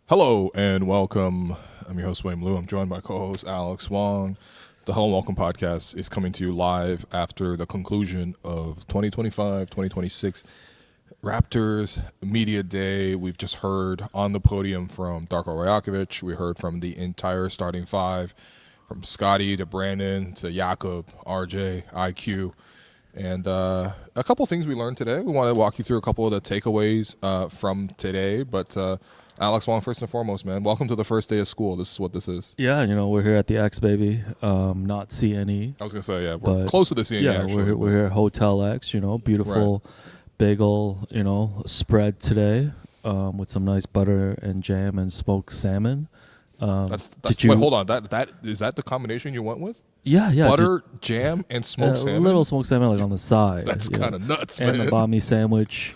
Hello and welcome. I'm your host, William Lou. I'm joined by co-host Alex Wong. The Hello and Welcome podcast is coming to you live after the conclusion of 2025-2026 Raptors Media Day. We've just heard on the podium from Darko Rajakovic. We heard from the entire starting five, from Scotty to Brandon to Jakob, RJ, IQ. And a couple things we learned today. We want to walk you through a couple of the takeaways from today, but Alex Wong, first and foremost, man, welcome to the first day of school. This is what this is. Yeah, we're here at the X, baby, not CNE. I was going to say, yeah, we're close to the CNE, yeah, actually. we're here at Hotel X, beautiful bagel, spread today with some nice butter and jam and smoked salmon. Wait, hold on. Is that the combination you went with? Yeah. Butter, jam, and smoked salmon? A little smoked salmon like on the side. That's kind of nuts, man. And the banh mi sandwich,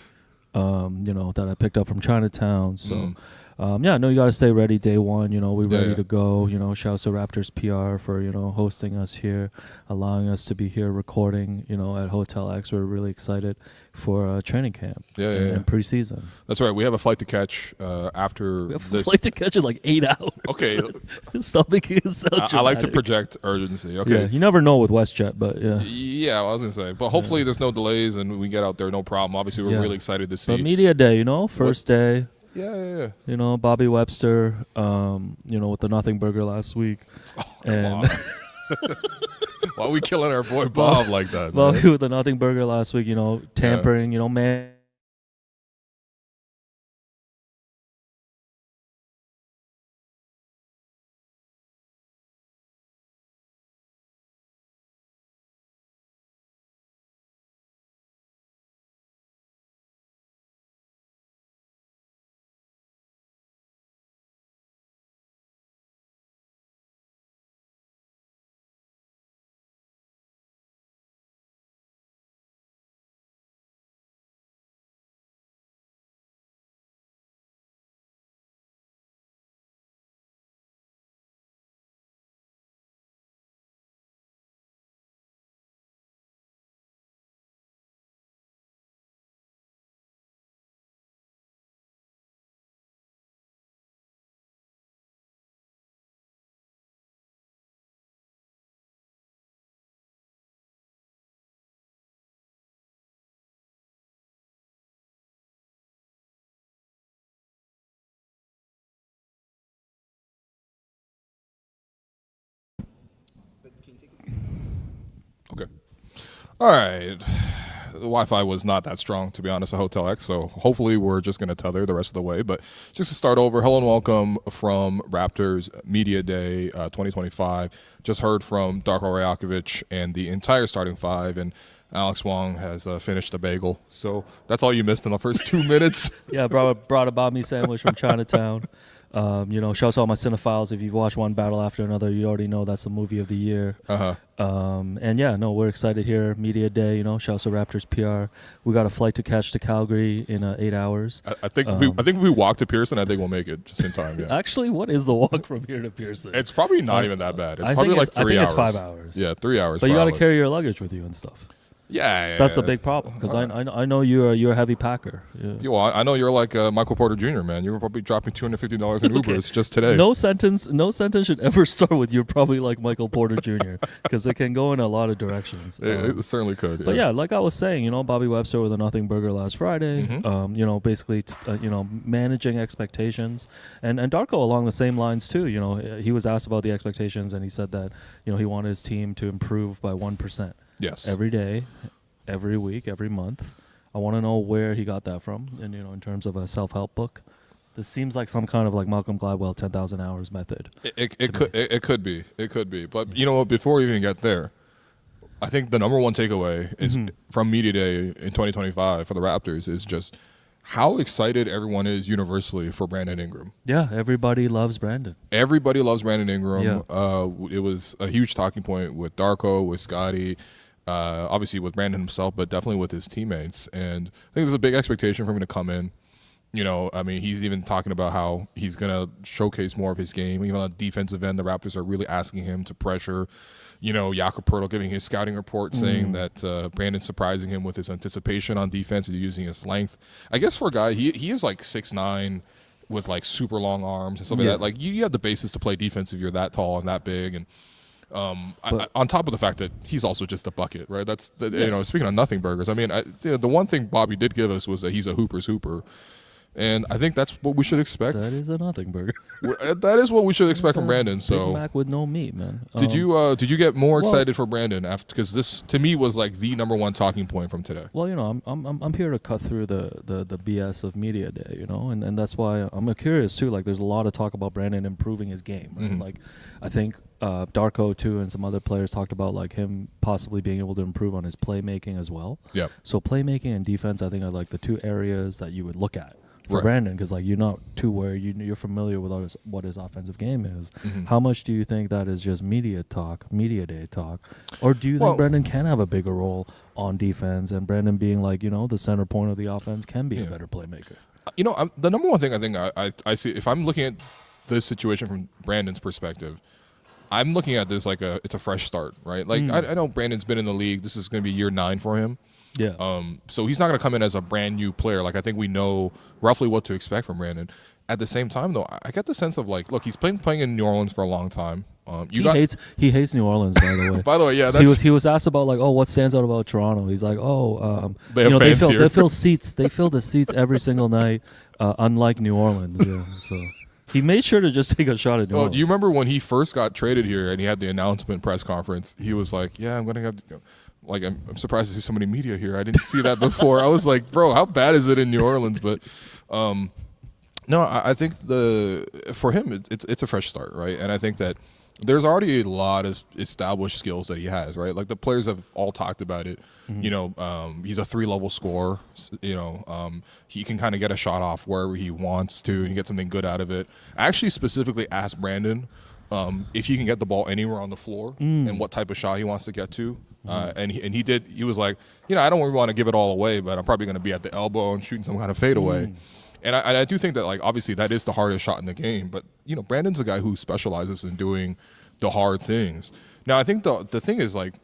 that I picked up from Chinatown. So, I know you got to stay ready day one. We're ready to go. Shouts to Raptors PR for, hosting us here, allowing us to be here recording, at Hotel X. We're really excited for training camp and preseason. That's right. We have a flight to catch after we have this. A flight to catch in like 8 hours. Okay. Stop making it so dramatic. I like to project urgency. Okay. Yeah, you never know with WestJet, but yeah. Yeah, I was going to say. But hopefully there's no delays and we get out there, no problem. Obviously, we're really excited to see. But media day, first day. Yeah. Bobby Webster, with the Nothing Burger last week. Oh, come on. Why are we killing our boy Bob like that? Bobby with the Nothing Burger last week, tampering, man. Okay. All right. The Wi-Fi was not that strong, to be honest, at Hotel X, so hopefully we're just going to tether the rest of the way. But just to start over, hello and welcome from Raptors Media Day 2025. Just heard from Darko Rajakovic and the entire starting five, and Alex Wong has finished the bagel. So that's all you missed in the first 2 minutes. Yeah, brought a banh mi sandwich from Chinatown. Shouts to all my cinephiles. If you've watched one battle after another, you already know that's the movie of the year. We're excited here. Media day, shouts to Raptors PR. We got a flight to catch to Calgary in 8 hours. I think if we walk to Pearson, I think we'll make it just in time. Yeah. Actually, what is the walk from here to Pearson? It's probably not even that bad. It's probably like 3 hours. I think it's 5 hours. Yeah, 3 hours. But you got to carry your luggage with you and stuff. Yeah, that's the big problem because I know you're a heavy packer. Yeah. I know you're like Michael Porter Jr. Man, you were probably dropping $250 in Ubers just today. No sentence should ever start with you're probably like Michael Porter Jr. because it can go in a lot of directions. It certainly could. But yeah, like I was saying, Bobby Webster with a Nothing Burger last Friday. Basically, managing expectations, and Darko along the same lines too. He was asked about the expectations, and he said that he wanted his team to improve by 1%. Yes. Every day, every week, every month. I want to know where he got that from, and in terms of a self-help book. This seems like some kind of like Malcolm Gladwell 10,000 hours method. It could be. But before we even get there, I think the number one takeaway is from Media Day in 2025 for the Raptors is just how excited everyone is universally for Brandon Ingram. Yeah, everybody loves Brandon. Everybody loves Brandon Ingram. Yeah. It was a huge talking point with Darko, with Scotty, obviously with Brandon himself, but definitely with his teammates. And I think there's a big expectation for him to come in. He's even talking about how he's going to showcase more of his game. Even on the defensive end, the Raptors are really asking him to pressure. Jakob Poeltl giving his scouting report saying that Brandon's surprising him with his anticipation on defense and using his length. I guess for a guy, he is like 6'9", with like super long arms and stuff like that. Like you have the basis to play defense if you're that tall and that big, and on top of the fact that he's also just a bucket, right? That's speaking of nothing burgers. I mean, the one thing Bobby did give us was that he's a hooper's hooper. And I think that's what we should expect. That is a nothing burger. That is what we should expect from Brandon. So Big Mac with no meat, man. Did you get more excited for Brandon after? Because this to me was like the number one talking point from today. Well, I'm here to cut through the BS of media day, and that's why I'm curious too. Like, there's a lot of talk about Brandon improving his game. Right? Like, I think Darko too and some other players talked about like him possibly being able to improve on his playmaking as well. Yeah. So playmaking and defense, I think, are like the two areas that you would look at for Brandon, because like you're not too worried, you're familiar with what his offensive game is. How much do you think that is just media day talk, or do you think Brandon can have a bigger role on defense, and Brandon being like the center point of the offense can be a better playmaker? The number one thing I think I see, if I'm looking at this situation from Brandon's perspective, I'm looking at this like it's a fresh start, right? Like I know Brandon's been in the league. This is going to be year 9 for him. Yeah. So he's not going to come in as a brand new player. Like, I think we know roughly what to expect from Brandon. At the same time, though, I get the sense of like, look, he's been playing in New Orleans for a long time. He hates New Orleans, by the way. By the way, yeah. He was asked about like, what stands out about Toronto? He's like, they fill seats. They fill the seats every single night, unlike New Orleans. Yeah. So he made sure to just take a shot at New Orleans. Do you remember when he first got traded here and he had the announcement press conference? He was like, "Yeah, I'm going to have to go." Like, I'm surprised to see so many media here. I didn't see that before. I was like, bro, how bad is it in New Orleans? But no, I think for him, it's a fresh start, right? And I think that there's already a lot of established skills that he has, right? Like, the players have all talked about it. He's a 3-level scorer. He can kind of get a shot off wherever he wants to and get something good out of it. I actually specifically asked Brandon if he can get the ball anywhere on the floor and what type of shot he wants to get to. And he did. He was like, I don't really want to give it all away, but I'm probably going to be at the elbow and shooting some kind of fadeaway. And I do think that, like, obviously that is the hardest shot in the game. But Brandon's a guy who specializes in doing the hard things. Now, I think the thing is, like,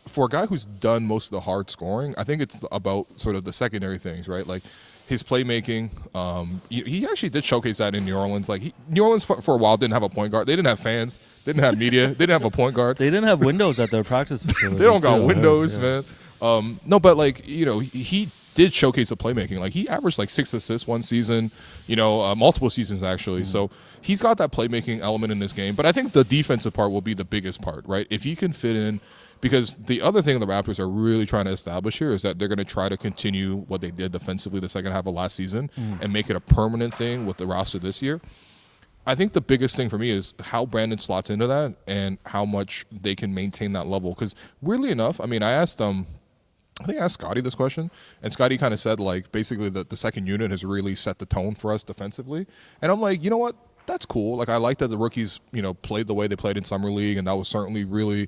for a guy who's done most of the hard scoring, I think it's about sort of the secondary things, right? Like, his playmaking, he actually did showcase that in New Orleans. Like, New Orleans for a while didn't have a point guard. They didn't have fans. They didn't have media. They didn't have a point guard. They didn't have windows at their practice facility. They don't got windows, man. No, but like he did showcase the playmaking. Like, he averaged like 6 assists one season. Multiple seasons actually. So he's got that playmaking element in this game. But I think the defensive part will be the biggest part, right? If he can fit in. Because the other thing the Raptors are really trying to establish here is that they're going to try to continue what they did defensively the second half of last season and make it a permanent thing with the roster this year. I think the biggest thing for me is how Brandon slots into that and how much they can maintain that level. Because weirdly enough, I mean, I asked Scotty this question, and Scotty kind of said, like, basically the second unit has really set the tone for us defensively. And I'm like, you know what? That's cool. Like, I like that the rookies, played the way they played in Summer League, and that was certainly really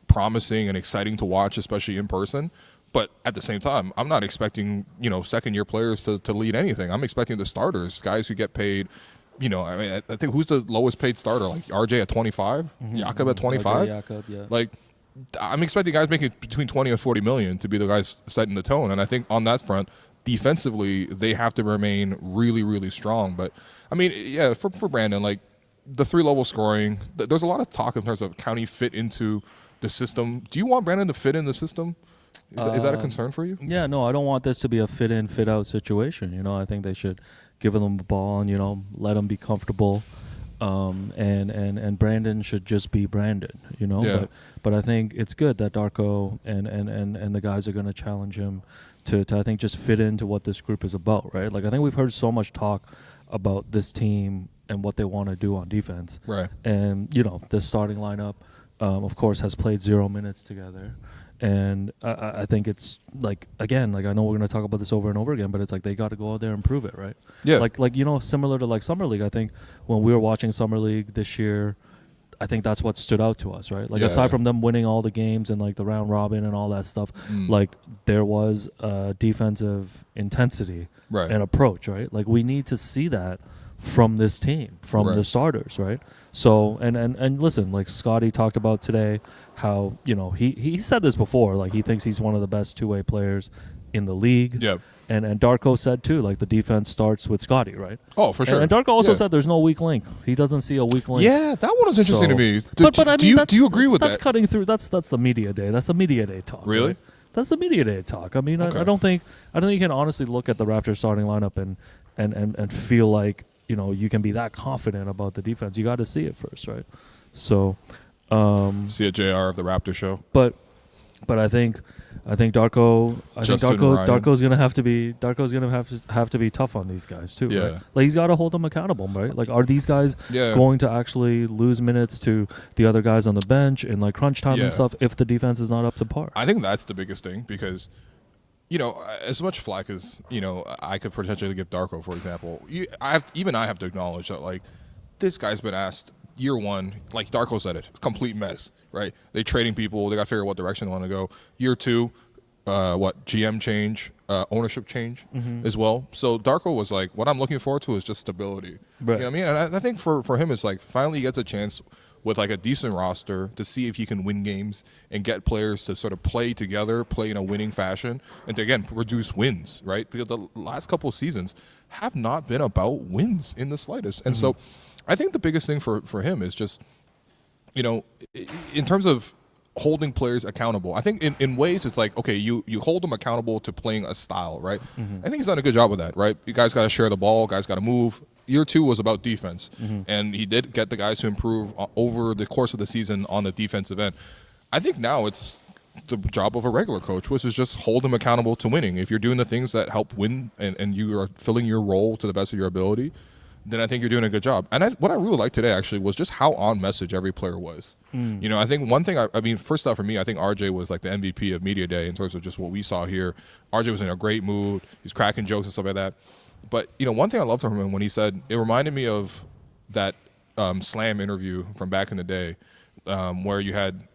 promising and exciting to watch, especially in person. But at the same time, I'm not expecting, second-year players to lead anything. I'm expecting the starters, guys who get paid, I think who's the lowest paid starter? Like RJ at 25? Jakob at 25? Jakob, yeah. Like, I'm expecting guys making between 20 and 40 million to be the guys setting the tone. And I think on that front, defensively, they have to remain really, really strong. But, I mean, yeah, for Brandon, like, the 3-level scoring, there's a lot of talk in terms of can he fit into the system. Do you want Brandon to fit in the system? Is that a concern for you? Yeah, no, I don't want this to be a fit-in, fit-out situation. I think they should give them the ball and, let them be comfortable. And Brandon should just be Brandon, Yeah. But I think it's good that Darko and the guys are going to challenge him to I think just fit into what this group is about, right? Like, I think we've heard so much talk about this team and what they want to do on defense. Right. And, this starting lineup, of course, has played 0 minutes together. And I think it's, like, again, like, I know we're going to talk about this over and over again, but it's like they got to go out there and prove it, right? Yeah. Like similar to, like, Summer League, I think when we were watching Summer League this year, I think that's what stood out to us, right? Like, aside from them winning all the games and, like, the round robin and all that stuff, like, there was defensive intensity and approach, right? Like, we need to see that from this team, from the starters, right? So, and listen, like, Scotty talked about today how, he said this before, like, he thinks he's one of the best two-way players in the league. Yeah. And Darko said too, like the defense starts with Scotty, right? Oh, for sure. And Darko also said there's no weak link. He doesn't see a weak link. Yeah, that one was interesting to me. But I mean, do you agree with that? That's cutting through. That's the media day. That's the media day talk. Really? Right? That's the media day talk. I mean, Okay. I don't think you can honestly look at the Raptors starting lineup and feel like you can be that confident about the defense. You got to see it first, right? So, see a JR of the Raptor show. But I think Darko's gonna have to be tough on these guys too. Yeah. Right? Like he's got to hold them accountable, right? Like, are these guys going to actually lose minutes to the other guys on the bench in like crunch time and stuff if the defense is not up to par? I think that's the biggest thing because, as much flack as I could potentially give Darko, for example, I have to acknowledge that like this guy's been asked. Year one, like Darko said it's a complete mess, right? They trading people, they got to figure out what direction they want to go. Year two, GM change, ownership change as well. So Darko was like, what I'm looking forward to is just stability. Right. You know what I mean? And I think for him, it's like finally he gets a chance with like a decent roster to see if he can win games and get players to sort of play together, play in a winning fashion, and to, again, produce wins, right? Because the last couple of seasons have not been about wins in the slightest. And so I think the biggest thing for him is just, in terms of holding players accountable. I think in ways it's like, okay, you hold them accountable to playing a style, right? I think he's done a good job with that, right? You guys got to share the ball, guys got to move. Year two was about defense, and he did get the guys to improve over the course of the season on the defensive end. I think now it's the job of a regular coach, which is just hold them accountable to winning. If you're doing the things that help win and you are filling your role to the best of your ability, then I think you're doing a good job. And what I really liked today actually was just how on message every player was. I think one thing, I mean, first off for me, I think RJ was like the MVP of Media Day in terms of just what we saw here. RJ was in a great mood. He's cracking jokes and stuff like that. But, one thing I loved from him when he said, it reminded me of that Slam interview from back in the day where you had,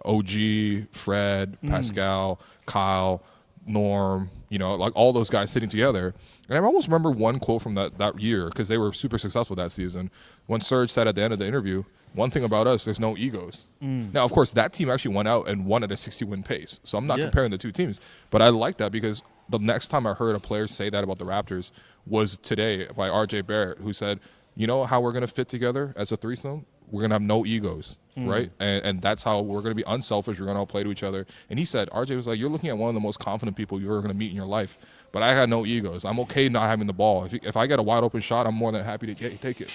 OG, Fred, Pascal, Kyle, Norm, like all those guys sitting together. And I almost remember one quote from that year because they were super successful that season when Serge said at the end of the interview, one thing about us, there's no egos. Now, of course, that team actually went out and won at a 60-win pace. So I'm not comparing the two teams. But I like that because the next time I heard a player say that about the Raptors was today by RJ Barrett, who said, you know how we're going to fit together as a threesome? We're going to have no egos, right? And that's how we're going to be unselfish. We're going to all play to each other. And he said, RJ was like, you're looking at one of the most confident people you're ever going to meet in your life. But I had no egos. I'm okay not having the ball. If I get a wide open shot, I'm more than happy to take it.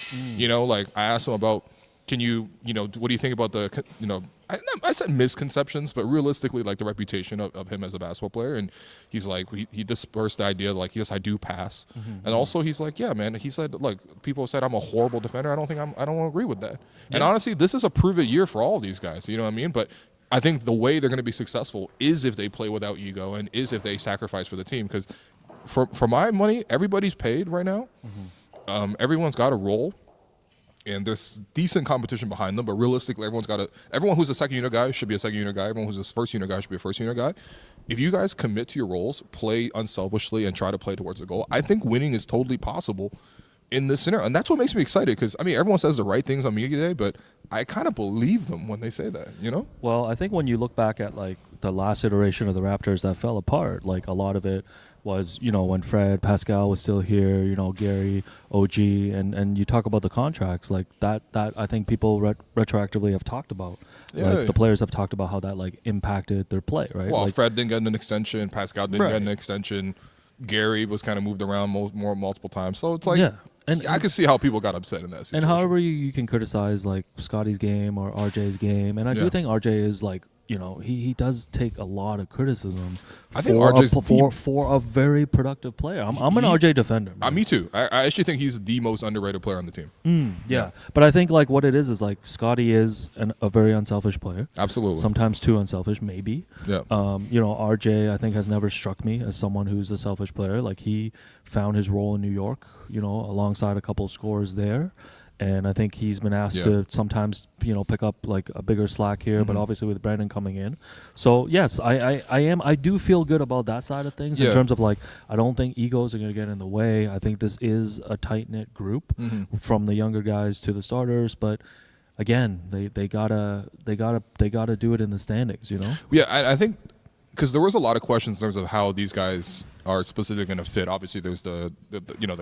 Like I asked him about, can you, what do you think about the, I said misconceptions, but realistically, like the reputation of him as a basketball player. And he's like, he dispersed the idea, like, yes, I do pass. And also he's like, yeah, man, he said, look, people said I'm a horrible defender. I don't agree with that. And honestly, this is a prove it year for all of these guys. You know what I mean? But I think the way they're going to be successful is if they play without ego and is if they sacrifice for the team. Because for my money, everybody's paid right now. Everyone's got a role. And there's decent competition behind them, but realistically, everyone who's a second unit guy should be a second unit guy. Everyone who's a first unit guy should be a first unit guy. If you guys commit to your roles, play unselfishly, and try to play towards the goal, I think winning is totally possible in this scenario. And that's what makes me excited because, I mean, everyone says the right things on Media Day, but I kind of believe them when they say that, Well, I think when you look back at, like, the last iteration of the Raptors that fell apart, like, a lot of it was, when Fred, Pascal was still here, Gary, OG, and you talk about the contracts, like, that I think people retroactively have talked about. Yeah. Like, the players have talked about how that, like, impacted their play, right? Well, like, Fred didn't get an extension. Pascal didn't get an extension. Gary was kind of moved around multiple times. So it's like, and I could see how people got upset in that situation. And however you can criticize, like, Scotty's game or RJ's game, and I do think RJ is, like, he does take a lot of criticism. I think RJ's for a very productive player. I'm an RJ defender. Me too. I actually think he's the most underrated player on the team. Yeah, but I think like what it is like Scotty is a very unselfish player. Absolutely. Sometimes too unselfish, maybe. Yeah. RJ I think has never struck me as someone who's a selfish player. Like he found his role in New York, alongside a couple of scores there. And I think he's been asked to sometimes, pick up like a bigger slack here, but obviously with Brandon coming in. So yes, I do feel good about that side of things in terms of like, I don't think egos are going to get in the way. I think this is a tight knit group from the younger guys to the starters, but again, they gotta do it in the standings, Yeah. I think because there was a lot of questions in terms of how these guys are specifically going to fit. Obviously, there's the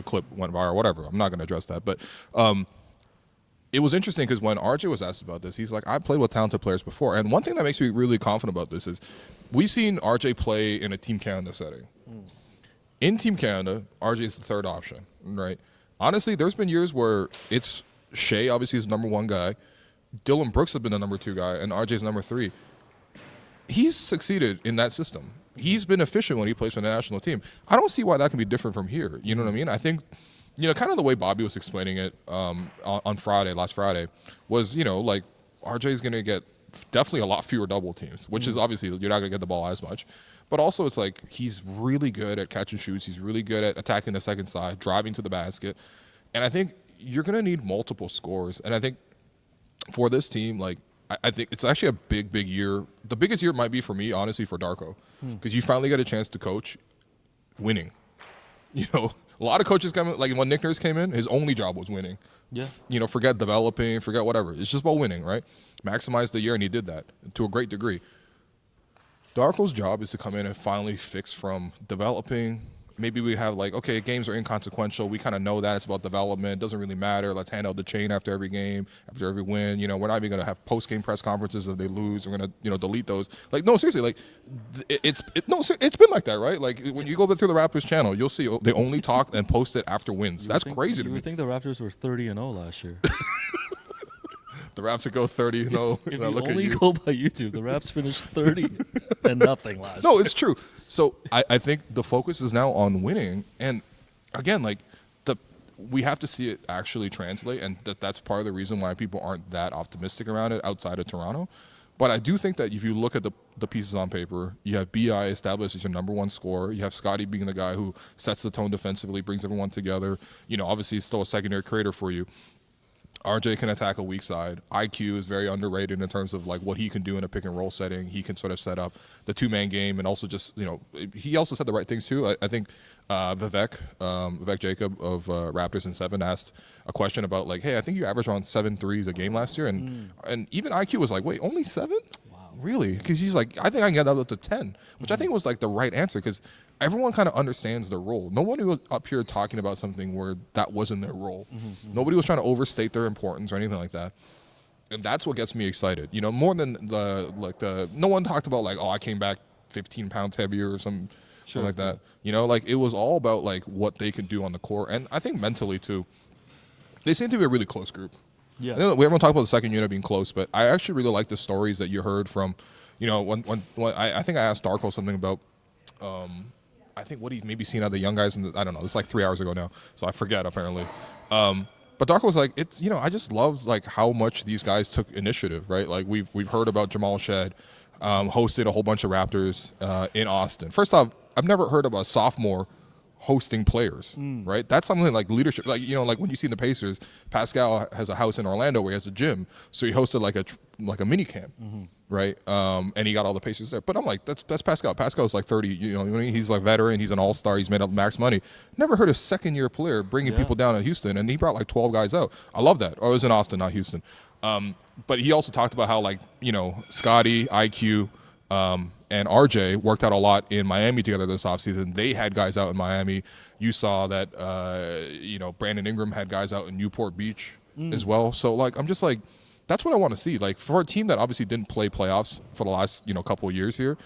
clip went viral, whatever. I'm not going to address that, but it was interesting because when RJ was asked about this, he's like, I played with talented players before. And one thing that makes me really confident about this is we've seen RJ play in a Team Canada setting. In Team Canada, RJ is the third option, right? Honestly, there's been years where it's Shea, obviously, is the number one guy. Dylan Brooks has been the number two guy, and RJ's number three. He's succeeded in that system. He's been efficient when he plays for the national team. I don't see why that can be different from here. You know what I mean? I think, kind of the way Bobby was explaining it on last Friday, was, like RJ is going to get definitely a lot fewer double teams, which is obviously you're not going to get the ball as much. But also it's like he's really good at catch and shoots. He's really good at attacking the second side, driving to the basket. And I think you're going to need multiple scores. And I think for this team, like, I think it's actually a big, big year. The biggest year might be for me, honestly, for Darko, because you finally get a chance to coach winning. A lot of coaches come in, like when Nick Nurse came in, his only job was winning. Yeah. Forget developing, forget whatever. It's just about winning, right? Maximize the year, and he did that to a great degree. Darko's job is to come in and finally fix from developing. Maybe we have okay, games are inconsequential. We kind of know that it's about development. It doesn't really matter. Let's hand out the chain after every game, after every win. We're not even going to have post-game press conferences if they lose. We're going to, delete those. No, seriously, it's been like that, right? Like when you go through the Raptors channel, you'll see they only talk and post it after wins. That's crazy to me. You would think the Raptors were 30-0 last year. The Raps would go 30-0. If you only go by YouTube, the Raps finished 30-0 last year. No, it's true. So I think the focus is now on winning. And again, we have to see it actually translate. And that's part of the reason why people aren't that optimistic around it outside of Toronto. But I do think that if you look at the pieces on paper, you have B.I. established as your number one scorer. You have Scotty being the guy who sets the tone defensively, brings everyone together. Obviously he's still a secondary creator for you. RJ can attack a weak side. IQ is very underrated in terms of what he can do in a pick and roll setting. He can sort of set up the two-man game, and also just he also said the right things too. I think Vivek Jacob of Raptors in 7 asked a question about hey, I think you averaged around 7 threes a game last year, and even IQ was like, wait, only 7? Really? Because he's like, I think I can get that up to 10, which I think was the right answer because everyone kind of understands their role. No one was up here talking about something where that wasn't their role. Nobody was trying to overstate their importance or anything like that. And that's what gets me excited. More than no one talked about oh, I came back 15 pounds heavier or something like that. It was all about what they could do on the court. And I think mentally too, they seem to be a really close group. Yeah. We haven't talked about the second unit being close, but I actually really like the stories that you heard from, when I think I asked Darko something about, I think what he maybe seen out of the young guys, I don't know, it's 3 hours ago now, so I forget apparently. But Darko was like, it's, I just love how much these guys took initiative, right? We've heard about Jamal Shed, hosted a whole bunch of Raptors in Austin. First off, I've never heard of a sophomore hosting players, right? That's something like leadership. When you see the Pacers, Pascal has a house in Orlando where he has a gym, so he hosted a mini camp, right? And he got all the Pacers there. But I'm like, that's Pascal. Pascal's 30. He's veteran. He's an all-star. He's made up max money. Never heard a second-year player bringing people down in Houston, and he brought 12 guys out. I love that. Or it was in Austin, not Houston. But he also talked about how Scotty, IQ, and RJ worked out a lot in Miami together this offseason. They had guys out in Miami. You saw that, Brandon Ingram had guys out in Newport Beach as well. So, I'm just that's what I want to see. For a team that obviously didn't play playoffs for the last, couple of years here,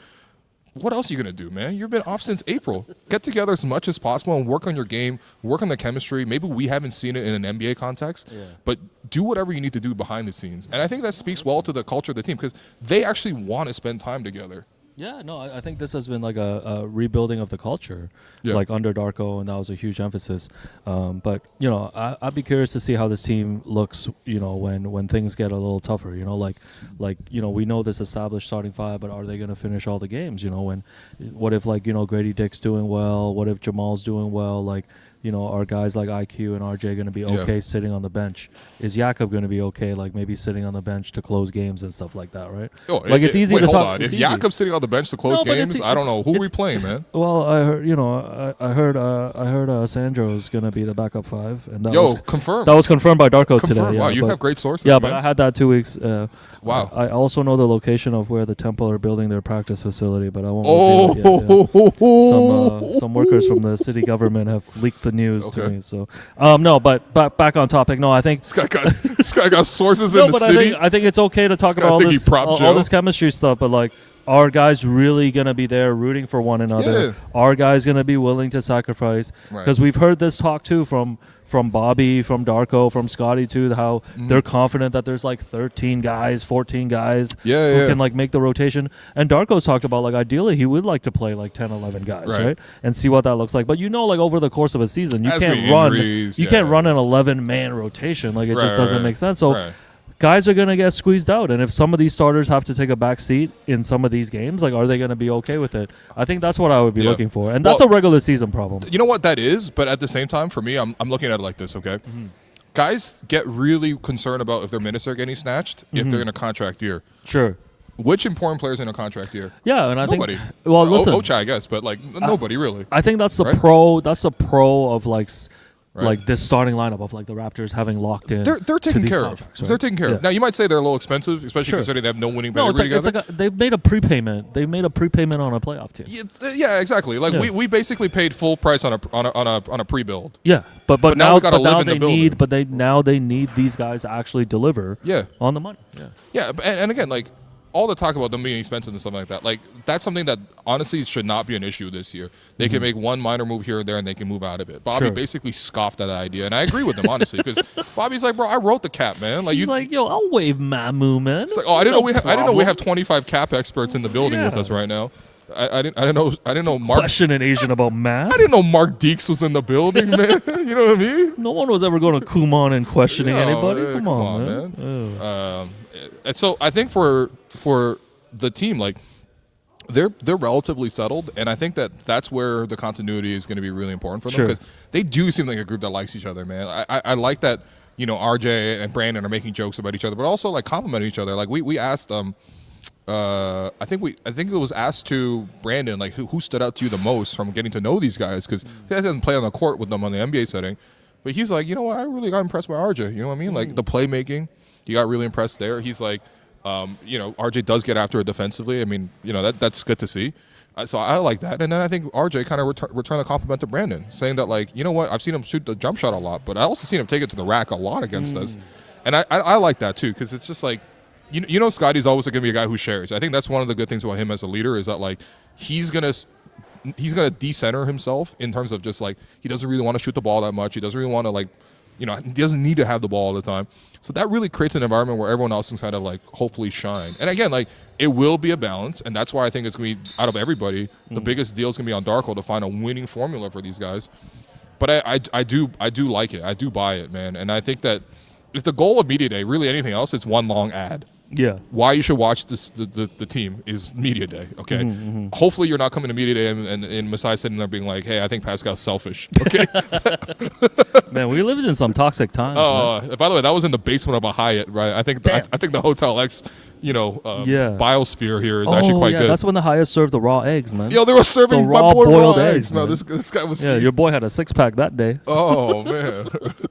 what else are you going to do, man? You've been off since April. Get together as much as possible and work on your game, work on the chemistry. Maybe we haven't seen it in an NBA context, but do whatever you need to do behind the scenes. And I think that speaks well to the culture of the team because they actually want to spend time together. Yeah, no, I think this has been a rebuilding of the culture, under Darko, and that was a huge emphasis. But I'd be curious to see how this team looks, when things get a little tougher. We know this established starting five, but are they going to finish all the games? What if Grady Dick's doing well? What if Jamal's doing well? are guys like IQ and RJ going to be okay sitting on the bench? Is Jakob going to be okay, like maybe sitting on the bench to close games and stuff like that, right? It's easy to talk. If Jakob's sitting on the bench to close games, I don't know who we playing, man. Well, I heard, I heard Sandro's going to be the backup 5, and that was confirmed. That was confirmed by Darko today. Wow, you have great sources. Yeah, man. but I had that 2 weeks. Wow. I also know the location of where the Temple are building their practice facility, but I won't. Some workers from the city government have leaked the news to me. So, no, but back on topic. No, I think this guy got sources in the city. I think it's okay to talk about all this chemistry stuff, but like, are guys really going to be there rooting for one another? Yeah. Are guys going to be willing to sacrifice? Because we've heard this talk too from Bobby, from Darko, from Scotty too, how they're confident that there's like 13 guys, 14 guys who can like make the rotation. And Darko's talked about like ideally he would like to play like 10, 11 guys, right? And see what that looks like. But like over the course of a season, you can't run an 11-man rotation. Like it just doesn't make sense. So guys are going to get squeezed out. And if some of these starters have to take a back seat in some of these games, like, are they going to be okay with it? I think that's what I would be looking for. And that's a regular season problem. You know what that is? But at the same time, for me, I'm looking at it like this, okay? Guys get really concerned about if their minutes are getting snatched if they're in a contract year. Sure. Which important players in a contract year? Yeah, and I nobody. think... Well, listen. Ocha, I guess, but, like, nobody really. I think that's the pro. That's the pro of, like... Like this starting lineup of like the Raptors having locked in. They're taken care of. Right? They're taken care of. Now you might say they're a little expensive, especially considering they have no winning pedigree together. It's like they've made a prepayment. They've made a prepayment on a playoff team. Yeah, exactly. Like we basically paid full price on a pre-build. Yeah, but now we got to live in the building. They need these guys to actually deliver. On the money. Yeah, and again, like all the talk about them being expensive and stuff like that, like that's something that honestly should not be an issue this year. They can make one minor move here and there and they can move out of it. Bobby basically scoffed at that idea, and I agree with him honestly, because Bobby's like, bro, I wrote the cap, man. Like he's like, yo, I'll waive Mamu, man. It's like, I didn't know we have 25 cap experts in the building with us right now. I didn't know Mark question an Asian about math. I didn't know Mark Deeks was in the building, man. You know what I mean? No one was ever going to Kumon and questioning anybody. Come on, man. And so I think for the team, like they're relatively settled, and I think that's where the continuity is going to be really important for them, because they do seem like a group that likes each other, man. I like that, RJ and Brandon are making jokes about each other, but also like complimenting each other. Like we asked I think it was asked to Brandon, like who stood out to you the most from getting to know these guys, because he hasn't played on the court with them on the NBA setting, but he's like, you know what, I really got impressed by RJ. You know what I mean? Like the playmaking, he got really impressed there. He's like, RJ does get after it defensively. I mean, that's good to see. So I like that. And then I think RJ kind of returned a compliment to Brandon, saying that, like, you know what, I've seen him shoot the jump shot a lot, but I also seen him take it to the rack a lot against us. And I like that too, because it's just like, Scotty's always going to be a guy who shares. I think that's one of the good things about him as a leader, is that like he's gonna decenter himself in terms of just like he doesn't really want to shoot the ball that much. He doesn't really want to like, he doesn't need to have the ball all the time. So that really creates an environment where everyone else can kind of like hopefully shine. And again, like it will be a balance, and that's why I think it's going to be, out of everybody, the biggest deal is going to be on Darko to find a winning formula for these guys. But I do like it. I do buy it, man. And I think that if the goal of Media Day, really anything else, it's one long ad. Yeah. Why you should watch the team is Media Day, okay? Hopefully you're not coming to Media Day and Masai sitting there being like, hey, I think Pascal's selfish, okay? Man, we lived in some toxic times. By the way, that was in the basement of a Hyatt, right? I think the Hotel X, biosphere here is actually quite good. That's when the Hyatt served the raw eggs, man. Yo, they were serving the raw boiled eggs, man. This guy was... Yeah, your boy had a 6-pack that day. Oh, man.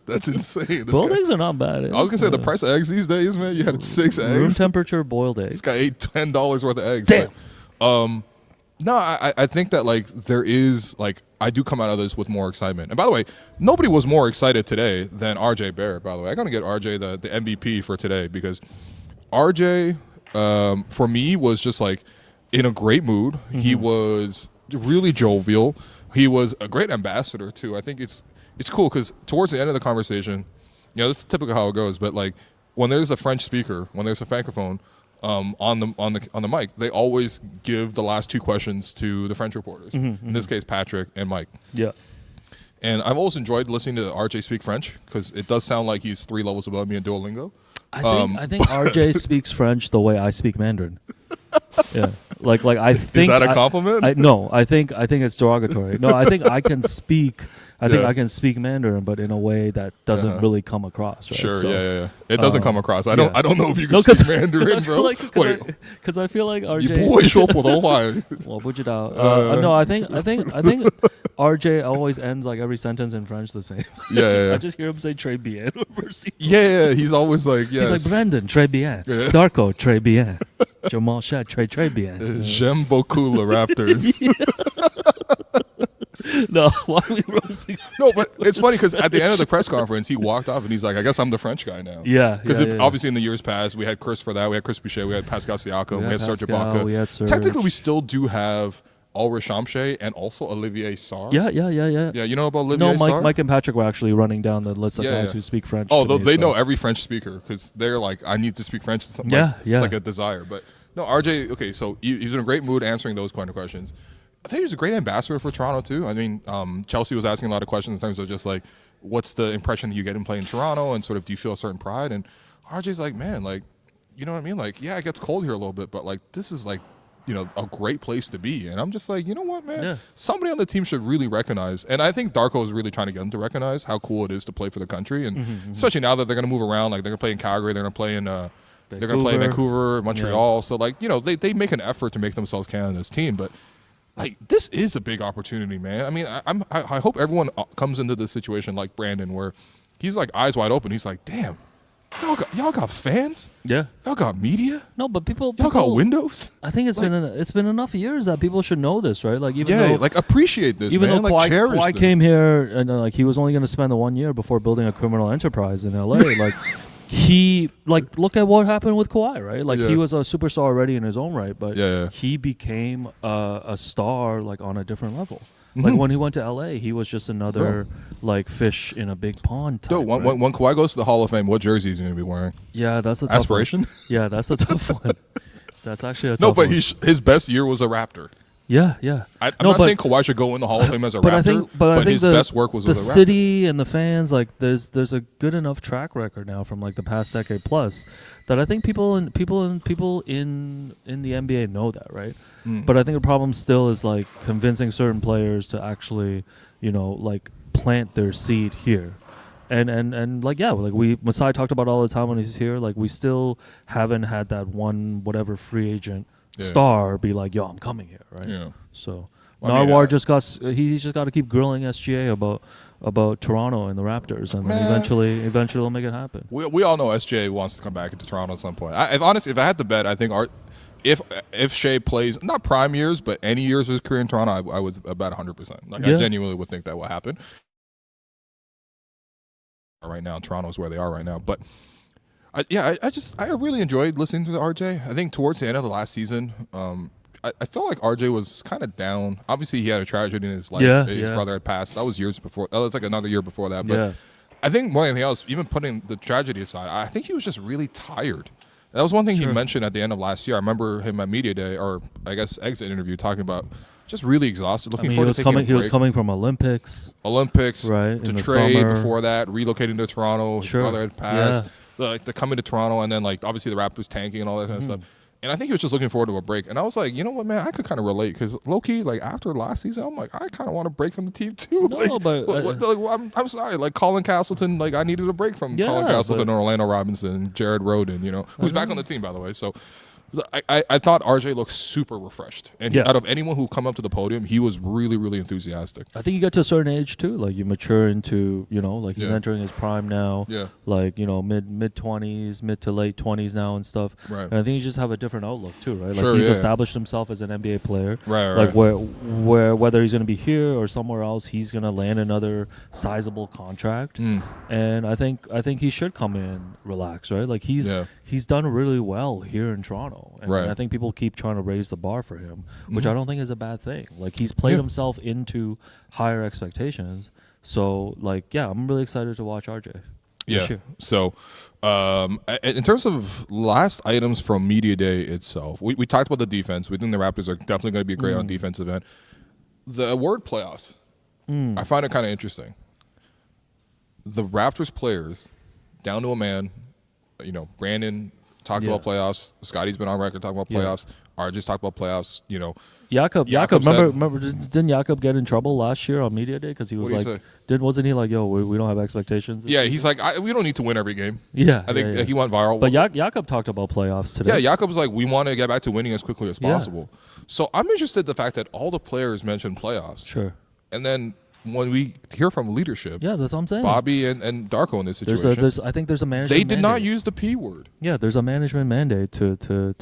That's insane. Boiled eggs are not bad. I was going to say, the price of eggs these days, man, you had 6 eggs. Room temperature boiled eggs. This guy ate $10 worth of eggs. Damn. No, I think that like there is like I do come out of this with more excitement. And by the way, nobody was more excited today than RJ Barrett. By the way, I gotta get RJ the MVP for today, because RJ for me was just like in a great mood. He was really jovial. He was a great ambassador too. I think it's cool because towards the end of the conversation, this is typically how it goes. But like when there's a French speaker, when there's a francophone on the mic, they always give the last 2 questions to the French reporters. In this case, Patrick and Mike. Yeah. And I've always enjoyed listening to RJ speak French, because it does sound like he's 3 levels above me in Duolingo. I think RJ speaks French the way I speak Mandarin. Yeah, Like I think is that a compliment? No, I think it's derogatory. No, I think I can speak. I think I can speak Mandarin, but in a way that doesn't really come across. Right? Sure, So, yeah. It doesn't come across. I don't know if you can speak Mandarin, bro. Because I feel like RJ. 你不会说普通话。我不知道. No, I think RJ always ends like every sentence in French the same. I just hear him say très bien. Yeah, he's always like, yes. He's like, Brandon, très bien. Darko, très bien. Jamal Shad, très bien. J'aime beaucoup le Raptors. No, why are we roasting? No, but it's funny because at the end of the press conference, he walked off and he's like, I guess I'm the French guy now. Yeah. Because obviously in the years past, we had Chris for that. We had Chris Boucher. We had Pascal Siakam. We had Serge Ibaka. We had Serge. Technically, we still do have Ulrich Shamshe and also Olivier Sarr. Yeah. Yeah, you know about Olivier Sarr? No, Mike and Patrick were actually running down the list of guys who speak French. Oh, they know every French speaker because they're like, I need to speak French. It's like a desire. But no, RJ, okay, so he's in a great mood answering those kind of questions. I think he's a great ambassador for Toronto, too. I mean, Chelsea was asking a lot of questions in terms of just, like, what's the impression that you get in playing Toronto and sort of do you feel a certain pride? And RJ's like, man, like, you know what I mean? Like, yeah, it gets cold here a little bit, but, like, this is, like, you know, a great place to be. And I'm just like, you know what, man? Yeah. Somebody on the team should really recognize, and I think Darko is really trying to get them to recognize how cool it is to play for the country. And especially now that they're going to move around, like, they're going to play in Calgary, they're going to play in they're going to play in Vancouver, Montreal. Yeah. So, like, you know, they make an effort to make themselves Canada's team, but like, this is a big opportunity, man. I mean, I hope everyone comes into this situation like Brandon, where he's like eyes wide open. He's like, damn, y'all got fans? Yeah. Y'all got media? No, but y'all got windows? I think it's been enough years that people should know this, right? Like, even though, like, appreciate this, even man. Though Kawhi came here and like he was only going to spend the 1 year before building a criminal enterprise in LA, like. He, like, look at what happened with Kawhi, right? Like, he was a superstar already in his own right, but he became a star, like, on a different level. Like, when he went to LA, he was just another, like, fish in a big pond type, when Kawhi goes to the Hall of Fame, what jersey is he going to be wearing? Yeah, that's a tough Aspiration? one. Yeah, that's a tough one. That's actually a tough one. No, but his best year was a Raptor. Yeah. I'm not saying Kawhi should go in the Hall of Fame as a Raptor, but his best work was with a Raptor. The city and the fans, like, there's a good enough track record now from like the past decade plus that I think people in the NBA know that, right? But I think the problem still is like convincing certain players to actually, you know, like plant their seed here. And like, yeah, like Masai talked about all the time when he's here, like we still haven't had that one whatever free agent star be like, yo, I'm coming here, right? Yeah. So Narwhal he's just got to keep grilling SGA about Toronto and the Raptors, and then eventually they'll make it happen. We all know SGA wants to come back into Toronto at some point. If I had to bet, I think if Shea plays not prime years, but any years of his career in Toronto, I would bet 100%. Like I genuinely would think that will happen. Right now, Toronto's where they are right now, but. I really enjoyed listening to the RJ. I think towards the end of the last season, I felt like RJ was kind of down. Obviously, he had a tragedy in his life. His brother had passed. That was years before. That was like another year before that. But I think more than anything else, even putting the tragedy aside, I think he was just really tired. That was one thing he mentioned at the end of last year. I remember him at Media Day, or I guess exit interview, talking about just really exhausted. Looking forward to taking a break. He was coming from Olympics, right? To trade before that, relocating to Toronto. His brother had passed. Like the coming to Toronto, and then like obviously the Raptors tanking and all that kind of stuff. And I think he was just looking forward to a break. And I was like, you know what, man, I could kind of relate because low-key, like after last season, I'm like, I kind of want to break from the team too. No, but I'm sorry, like Colin Castleton, like I needed a break from Colin Castleton or Orlando Robinson, Jared Rhoden, you know, who's back on the team by the way. So. I thought RJ looked super refreshed. And out of anyone who come up to the podium, he was really, really enthusiastic. I think you get to a certain age, too. Like, you mature into, you know, like he's entering his prime now. Yeah. Like, you know, mid-20s, mid to late 20s now and stuff. Right. And I think you just have a different outlook, too, right? Like, he's established himself as an NBA player. Right. Like, where whether he's going to be here or somewhere else, he's going to land another sizable contract. And I think he should come in relaxed, right? Like, he's done really well here in Toronto. And I think people keep trying to raise the bar for him, which I don't think is a bad thing. Like, he's played himself into higher expectations. So, like, I'm really excited to watch RJ. Yeah. So, in terms of last items from Media Day itself, we talked about the defense. We think the Raptors are definitely going to be great on defensive end. The word playoffs, I find it kind of interesting. The Raptors players, down to a man, you know, Brandon talked about playoffs. Scotty's been on record talking about playoffs. RJ's talked about playoffs. You know, Jakob, remember, didn't Jakob get in trouble last year on media day because he was like, wasn't he like, yo, we don't have expectations? Yeah, he's like, we don't need to win every game. Yeah, I think he went viral. But Jakob talked about playoffs today. Yeah, Jakob was like, we want to get back to winning as quickly as possible. So I'm interested in the fact that all the players mentioned playoffs. Sure. And then when we hear from leadership, that's what I'm saying. Bobby and Darko in this situation, I think there's a management. They did not use the P word. Yeah, there's a management mandate to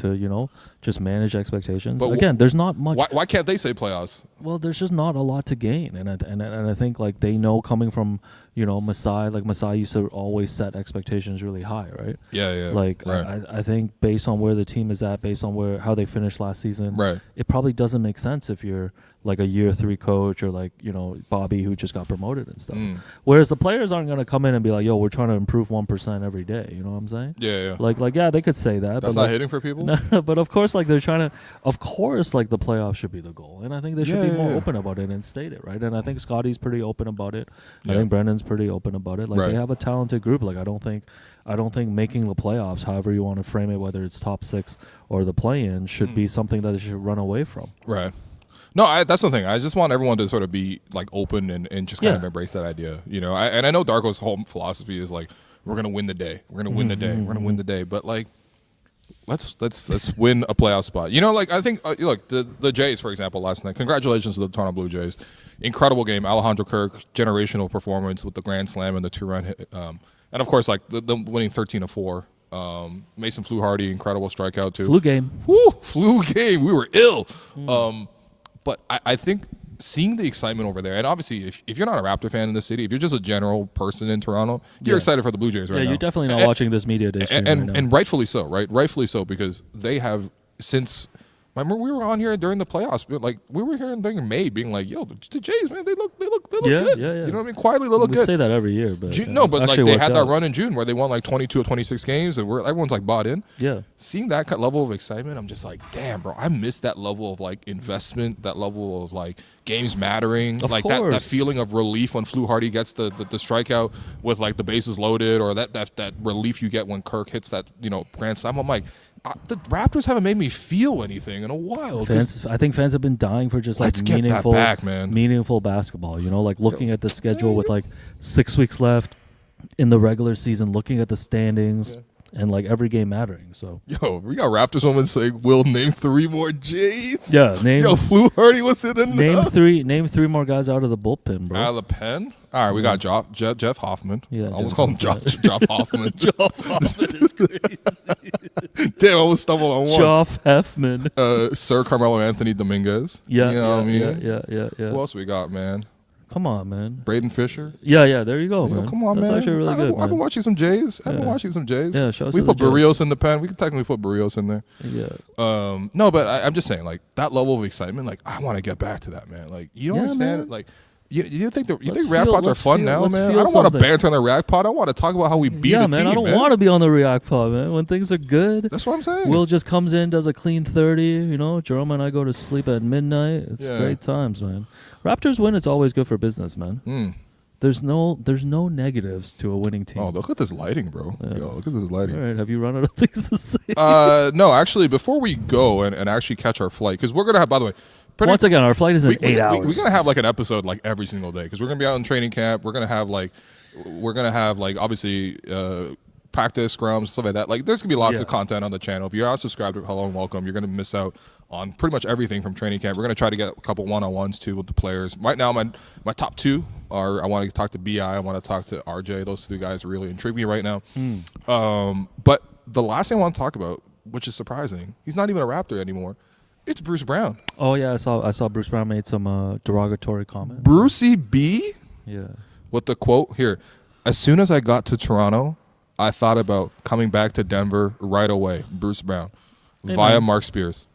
just manage expectations. But again, there's not much. Why can't they say playoffs? Well, there's just not a lot to gain, and I think like they know coming from Masai, like Masai used to always set expectations really high, right? Yeah. Like I think based on where the team is at, based on how they finished last season, it probably doesn't make sense if you're like a year 3 coach or like Bobby who just got promoted and stuff. Whereas the players aren't going to come in and be like, yo, we're trying to improve 1% every day. You know what I'm saying? Yeah. Like they could say that. That's but not hitting for people. No, but of course, like they're trying to. Of course, like the playoffs should be the goal, and I think they should be more open about it and state it, right? And I think Scotty's pretty open about it. I think Brandon's pretty open about it. Like they have a talented group. Like I don't think making the playoffs, however you want to frame it, whether it's top 6 or the play-in, should be something that they should run away from. Right. No, that's the thing. I just want everyone to sort of be like open and just kind of embrace that idea, And I know Darko's whole philosophy is like, we're gonna win the day. We're gonna win the day. We're gonna win the day. But like, let's win a playoff spot. Like I think look, the Jays, for example, last night. Congratulations to the Toronto Blue Jays. Incredible game. Alejandro Kirk, generational performance with the grand slam and the 2-run hit. And of course, like the winning 13-4. Mason Fluharty, incredible strikeout too. Flu game. Woo, flu game. We were ill. But I think seeing the excitement over there, and obviously if you're not a Raptor fan in the city, if you're just a general person in Toronto, you're excited for the Blue Jays right now. Yeah, you're definitely not watching this media day stream right now. And rightfully so, right? Rightfully so, because they have since. Remember, we were on here during the playoffs. Like we were here during May, being like, "Yo, the Jays, man, they look good." Yeah. You know what I mean? Quietly, they look good. We say that every year, but but like they had that run in June where they won like 22 or 26 games, and everyone's like bought in. Yeah. Seeing that level of excitement, I'm just like, damn, bro, I miss that level of like investment, that level of like games mattering, of like course. that feeling of relief when Fluharty gets the strikeout with like the bases loaded, or that relief you get when Kirk hits that grand slam. I'm like, the Raptors haven't made me feel anything in a while. I think fans have been dying for just like meaningful basketball. Like looking at the schedule with like 6 weeks left in the regular season, looking at the standings. And like every game mattering, so we got Raptors women saying, "Will name 3 more Jays." Yeah, Fluharty was in enough. Name three more guys out of the bullpen, bro. Out of the pen. All right, we got Jeff Hoffman. Yeah, I almost called him Jeff Hoffman. Jeff Hoffman is crazy. Damn, I almost stumbled on one. Jeff Heffman. Sir Carmelo Anthony Dominguez. Yeah, what I mean? Yeah. Who else we got, man? Come on, man. Braden Fisher. Yeah. There you go, man. Come on, That's man. actually really good. I've been watching some Jays. Yeah, show us we put the Jays. Barrios in the pen. We could technically put Barrios in there. Yeah. No, but I'm just saying, like that level of excitement. Like I want to get back to that, man. Like you don't understand. Man. Like you think React Pods are fun now, man? I don't want to banter on the React Pod. I want to talk about how we beat the team, man. I don't want to be on the React Pod, man. When things are good, that's what I'm saying. Will just comes in, does a clean 30. Jerome and I go to sleep at midnight. It's great times, man. Raptors win. It's always good for business, man. There's no negatives to a winning team. Oh, look at this lighting, bro. Yeah. Yo, look at this lighting. All right, have you run out of things to say? No, actually, before we go and actually catch our flight, because we're going to have, by the way, once again, our flight is in 8 hours. We're going to have like an episode like every single day because we're going to be out in training camp. We're going to have like obviously practice, scrums, stuff like that. Like there's going to be lots of content on the channel. If you're not subscribed, hello and welcome. You're going to miss out on pretty much everything from training camp. We're going to try to get a couple one-on-ones too with the players. Right now, my top 2 are I want to talk to BI. I want to talk to RJ. Those 2 guys really intrigue me right now. But the last thing I want to talk about, which is surprising, he's not even a Raptor anymore. It's Bruce Brown. Oh yeah, I saw Bruce Brown made some derogatory comments. Brucey B. Yeah. With the quote here, as soon as I got to Toronto, I thought about coming back to Denver right away. Bruce Brown, via Mark Spears.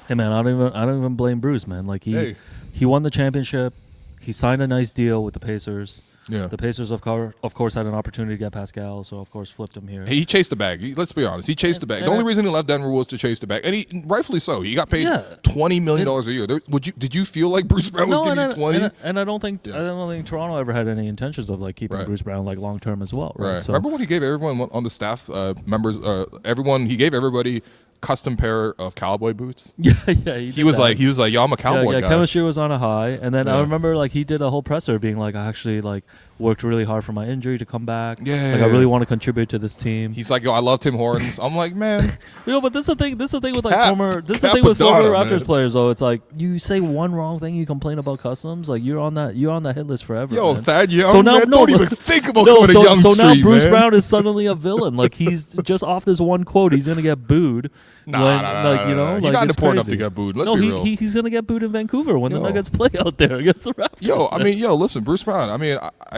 Hey man, I don't even blame Bruce, man. Like he won the championship. He signed a nice deal with the Pacers. Yeah. The Pacers, of course, had an opportunity to get Pascal, so of course flipped him here. He chased the bag. Let's be honest. He chased the bag. The only reason he left Denver was to chase the bag, and he rightfully so. He got paid $20 million a year. Did you feel like Bruce Brown was giving you 20? And I don't think Toronto ever had any intentions of like keeping Bruce Brown like long term as well. Right. So, remember when he gave everyone on the staff members, he gave everybody custom pair of cowboy boots. He was like, yo, I'm a cowboy guy. Chemistry was on a high, and then I remember like he did a whole presser being like, I actually like worked really hard for my injury to come back. I really want to contribute to this team. He's like, yo, I love Tim Hortons. I'm like, man. But this is the thing with like former Raptors players though. It's like you say one wrong thing, you complain about customs, like you're on that hit list forever. Yo, man. Thad Young, so now, don't even think about going to Young Street, now Bruce Brown is suddenly a villain. Like he's just off this one quote, he's gonna get booed. He got important enough to get booed. Let's be real. He's gonna get booed in Vancouver when the Nuggets play out there against the Raptors. Listen, Bruce Brown. I mean,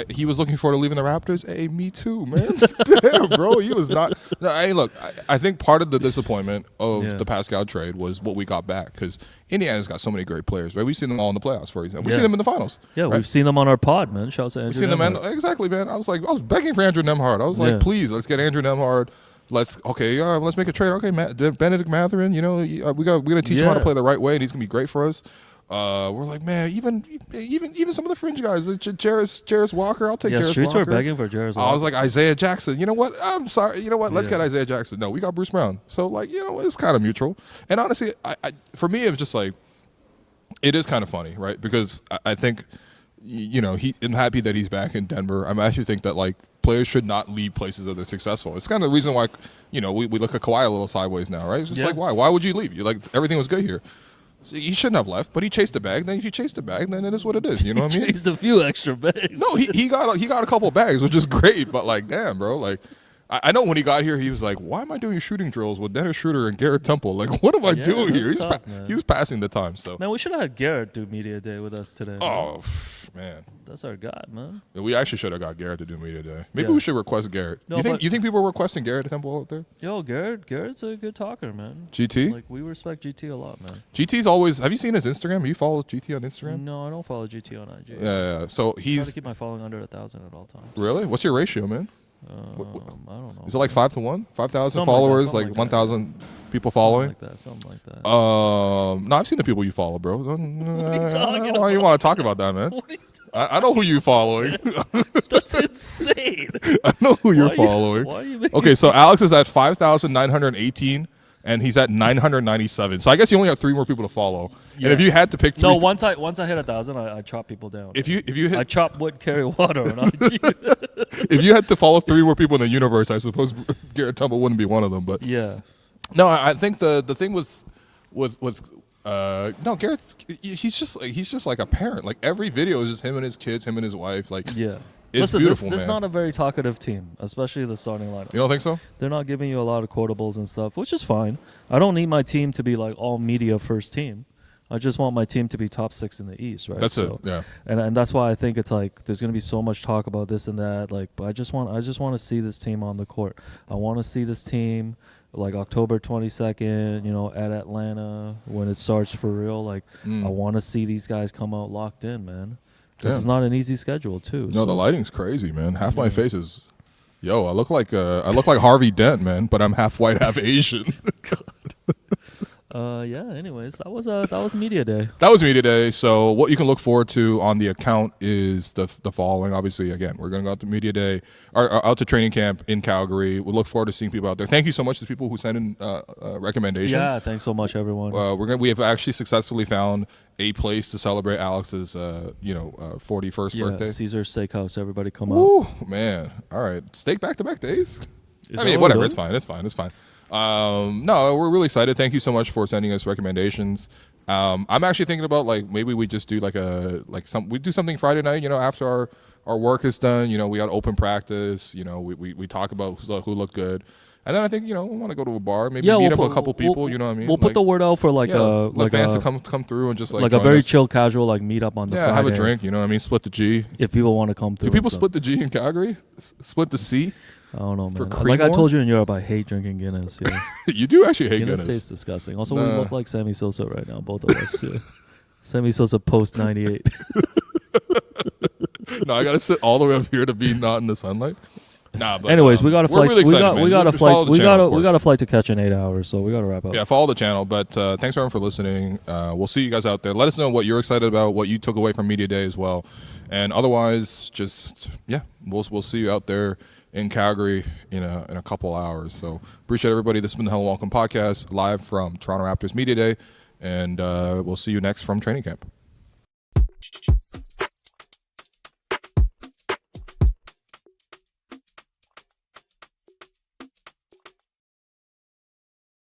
he was looking forward to leaving the Raptors. Hey, me too, man. Damn, bro, he was not. No, hey, look, I think part of the disappointment of the Pascal trade was what we got back because Indiana's got so many great players, right? We've seen them all in the playoffs, for example. We've seen them in the finals. Yeah, right? We've seen them on our pod, man. Shouts to Andrew. We've seen them, exactly, man. I was begging for Andrew Nembhard. I was like, please, let's get Andrew Nembhard. Let's make a trade. Okay, Benedict Mathurin, we're gonna teach him how to play the right way, and he's gonna be great for us. We're like, man, even some of the fringe guys, Jarris Walker, I'll take Jarris Walker. Streets were begging for Jarris Walker. I was like, Isaiah Jackson. You know what? I'm sorry. You know what? Let's get Isaiah Jackson. No, we got Bruce Brown. So like, it's kind of mutual. And honestly, for me, it was just like, it is kind of funny, right? Because I think, I'm happy that he's back in Denver. I actually think that like players should not leave places that they're successful. It's kind of the reason why, we look at Kawhi a little sideways now, right? It's just like, why? Why would you leave? You like everything was good here. So he shouldn't have left, but he chased the bag. Then if you chase the bag, then it is what it is. You know what I mean? Chased a few extra bags. No, he got a couple of bags, which is great. But like, damn, bro, like. I know when he got here, he was like, why am I doing shooting drills with Dennis Schroeder and Garrett Temple? Like, what am I doing here? He was passing the time. So man, we should have had Garrett do media day with us today. Oh, man. That's our guy, man. We actually should have got Garrett to do media day. Maybe we should request Garrett. No, you think people are requesting Garrett Temple out there? Yo, Garrett's a good talker, man. GT? Like, we respect GT a lot, man. GT's always, have you seen his Instagram? You follow GT on Instagram? No, I don't follow GT on IG. Yeah. So he's... I try to keep my following under 1,000 at all times. Really? What's your ratio, man? I don't know. Is it like 5 to 1? 5,000 followers, like 1,000 people following? Something like that. No, I've seen the people you follow, bro. What are you talking about? Why you want to talk about that, man? I know who you're following. That's insane. I know who you're following. Why are you making Okay, so Alex is at 5,918. And he's at 997. So I guess you only have 3 more people to follow. Yeah. And if you had to pick 3, once I hit 1,000, I chop people down. If you hit, I chop wood, carry water. If you had to follow 3 more people in the universe, I suppose Garrett Temple wouldn't be one of them. But yeah, no, I think the thing with Garrett, he's just like a parent. Like every video is just him and his kids, him and his wife. Like It's beautiful, this is not a very talkative team, especially the starting lineup. You don't think so? They're not giving you a lot of quotables and stuff, which is fine. I don't need my team to be like all media first team. I just want my team to be top 6 in the East, right? That's it. Yeah. And that's why I think it's like there's gonna be so much talk about this and that. Like, but I just want to see this team on the court. I want to see this team like October 22nd, at Atlanta when it starts for real. Like, I want to see these guys come out locked in, man. This is not an easy schedule, too. No, the lighting's crazy, man. Half my face is, I look like Harvey Dent, man, but I'm half white, half Asian. Anyways, that was media day. That was media day. So what you can look forward to on the account is the following. Obviously, again, we're going to go out to media day, or out to training camp in Calgary. We look forward to seeing people out there. Thank you so much to people who sent in recommendations. Yeah, thanks so much, everyone. We have actually successfully found a place to celebrate Alex's 41st birthday. Caesar's Steakhouse. Everybody come out. Ooh, man. All right. Steak back-to-back days. Whatever. It's fine. No, we're really excited. Thank you so much for sending us recommendations. I'm actually thinking about maybe we just do we do something Friday night, after our work is done, we got open practice, we talk about who looked good. And then I think, we want to go to a bar, maybe meet up with a couple people, you know what I mean? We'll put the word out for fans to come through and just a very chill, casual meet up on the Friday. Have a drink, you know what I mean? Split the G. If people want to come through. Do people split the G in Calgary? Split the C? I don't know, man. Like I told you in Europe, I hate drinking Guinness. Yeah. You do actually hate Guinness. Guinness tastes disgusting. Also, we look like Sammy Sosa right now, both of us. Yeah. Sammy Sosa post 98. No, I gotta sit all the way up here to be not in the sunlight. Nah, but anyways, we got a flight. Really excited, we got a flight. We got a a flight to catch in 8 hours, so we got to wrap up. Yeah, follow the channel. But thanks everyone for listening. We'll see you guys out there. Let us know what you're excited about, what you took away from Media Day as well, and otherwise, just we'll see you out there in Calgary in a couple hours. So appreciate everybody. This has been the Hello Welcome podcast live from Toronto Raptors Media Day, and we'll see you next from training camp.